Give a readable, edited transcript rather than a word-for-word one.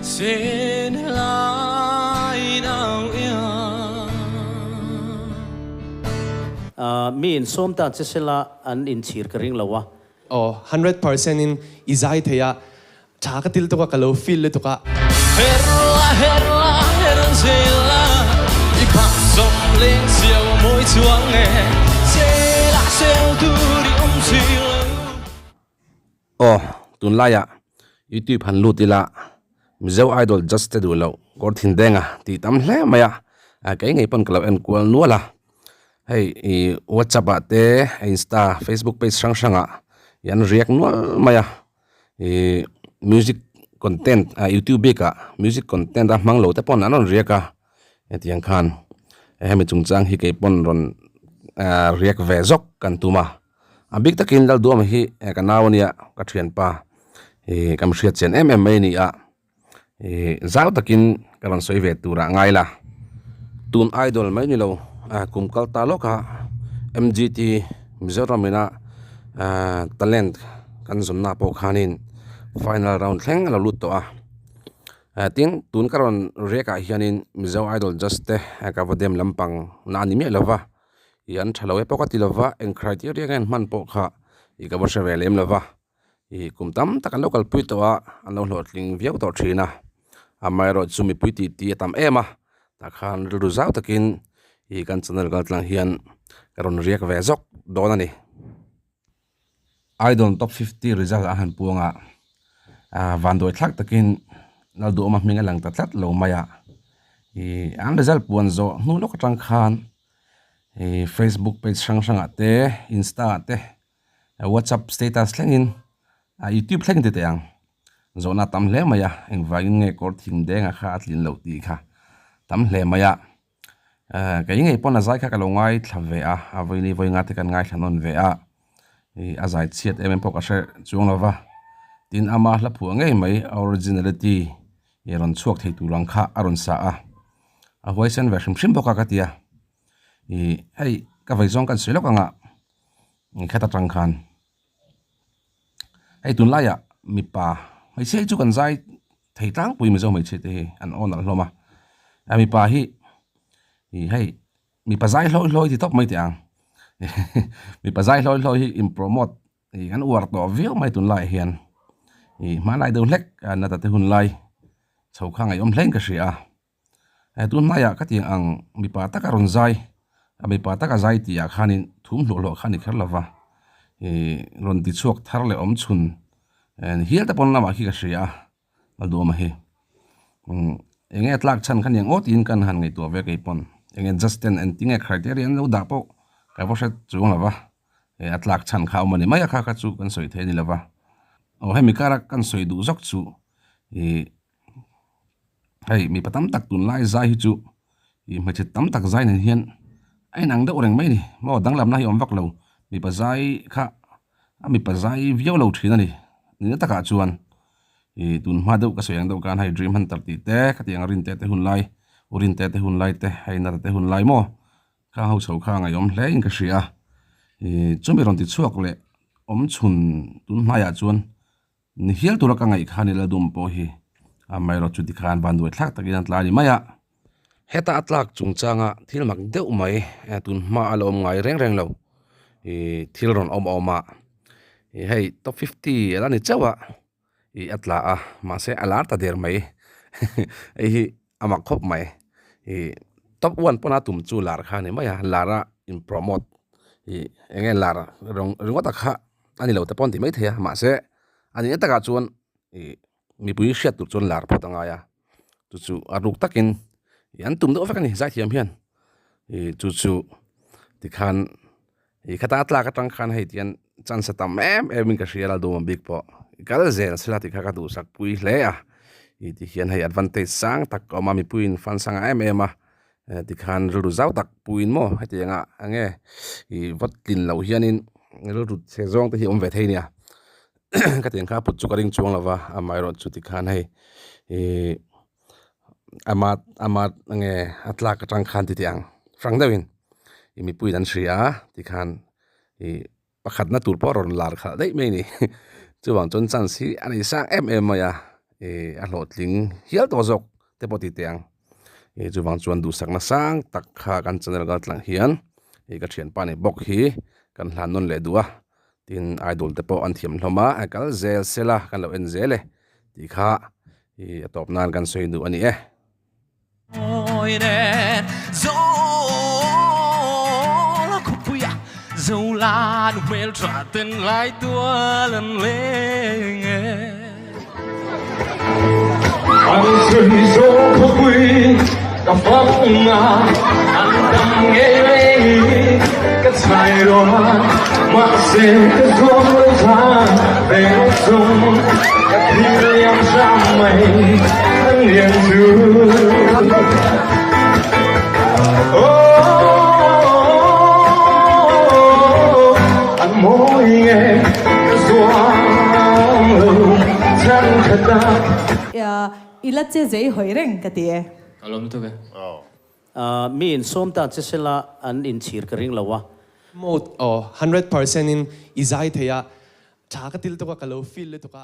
xin lại nào yêu mi in som ta chesela an in chir ka ring lawa oh 100% in izai theya cha ka til to ka kalo feel to ka herla zela i khắc sông lên siêu môi chuông nghe sẽ là siêu tu đi siêu oh tun laya youtube han lutila mizo idol just do lo kor thin denga ti tam hle maya kai ngai pon klo en kwal nuala hey whatsapp ate insta facebook page sang sanga yan react nual maya music content youtube ka music content a manglo te pon anon react ka etiang khan hemi chungchang hi kai pon ron react vezok kan tuma big takin dal duam hi kanawonia ka thian pa kam hriat chen MMA ni a zau takin karon soi ve tura ngaila tun idol mai ni lo kumkal taloka MGT Mizoramina talent kan zonna po khanin final round thleng la lut to ting tun karon reka hianin Mizo idol just te ka vodem lampang na ni me lova yan thaloe pokati lova en criteria gan man po kha I ka borse velem lova kumtam taka local puito an lo hlotling viau to thina amai ro chumi puiti ti tam ema takhan ru zau takin kan channel gal tlang hian karon riak vezok donani idol top 50 result a han puanga vandoi thak takin naldu ma minga lang tatlat lo maya an result puan zo nu lok tang khan Facebook page sang ate insta ate WhatsApp status lengin YouTube thleng te ang zona tam hle maya eng vagin nge kor thing denga kha atlin lo ti kha tam hle maya ka inge pon azai kha kalongai thlave a voini voinga te kan ngai thanon ve a azai chiat em pok ashe chung lova tin ama hla phu nge mai originality yeron chuak thei tu lang kha aron sa a voice version sim boka ka tia hey ka vai zong kan silok anga khata tang khan hey tun laya mi pa mai sei chu kan zai thei tang pui mi zo mai che te an on al hloma mi pa hi hey mi pa zai loi ti top mai te ang mi pa zai loi hi im promote an war to view mai tun lai hian ma lai do lek na ta te hun lai chau khang ai om hleng ka ria tun maya ka ti ang mi pa ta ka ron zai mi pa ta ka zai ti a khanin thum lo khani kharlawa ron ti chuak thar le om chun en hial ta pon lama hi ka ria aldo ma hi enge tlak chan khan yang otin kan han ngai to ve kai pon enge justin and tinge criteria no da po ka bo set chung lawa atlak chan kha mani maya kha ka chu kan soi the ni lawa o he mi kara kan soi du zok chu hey mi patam tak tun lai zai hi chu ma che tam tak zai nen hian ai nang da oreng mai ni mo dang lam na hi om vak lo mi pa zai kha mi pa zai viau lo thina ni ni ta ka chuan tun ma do ka soyang do kan hai dream hunter ti te ka tiang rin te hun lai urin te hun lai te hai na te hun lai mo ka hau chho kha ngai om hle in ka ria chumi ron ti chuak le om chun tun ma ya chuan ni hial tu ra ka ngai khani la dum po hi amai ro chu ti khan ban du thlak takin tlani maya heta atlak chungchanga thilmak deuh mai tun ma alom ngai reng lo thil ron oma hey top 50 alani chawa atla ma se alar ta der mai hi amak khop mai top 1 pona tum chu lar khani maya lara in promote enge lara rong ta kha ani lo ta pon ti mai thea ma se ani ta ka chuan mi pui hriat tur chon lar photanga ya chu aruk takin yan tum do fakani zai thiam hian chu ti khan khata atla ka tang khan hei tian chan sa tam em ka hrial do big po kal zel sela ti kha ka du sak pui hle ti hian hei advantage sang tak ko ma mi puin fan sang em ti khan ru zau tak puin mo heti nga ange vot tin lo hianin ru se zong te hi om ve theinia ka tiang kha put chu ka ring chuang lawa amai ro chu ti khan hei amat nge atla ka tang khan ti tiang frang dawin mi pui dan ria ti khan pakhat na tur por ron lar kha dei mai ni chuwang chon chan si ani sang maya a hlot tling hial to zok te poti tiang chuwang chuan du sakna sang tak kha kan channel ga tlang hian ka thian pa ni bok hi kan hlan non le duwa tin idol te po an thiam hloma kal zel sela kan lo en zele ti kha atop nan kan soi du ani ôi nè dẫu là khúc bụi dẫu là nụ mê trả tên lại tua lần lên anh xuân dẫu khúc bụi cà phóc ngà anh đâm nghe lấy cái trái đôi mà xin cái gió lối ra về sông cái thiên em ra mây thân liền thương anh mỗi nghe cái xoang lưu chân thật ta ilat che zai hoi reng ka ti e alom tu ke mi in som ta chisela an in chir ka ring lawa Mo 100% in izai theya cha ka til to ka lo feel le to ka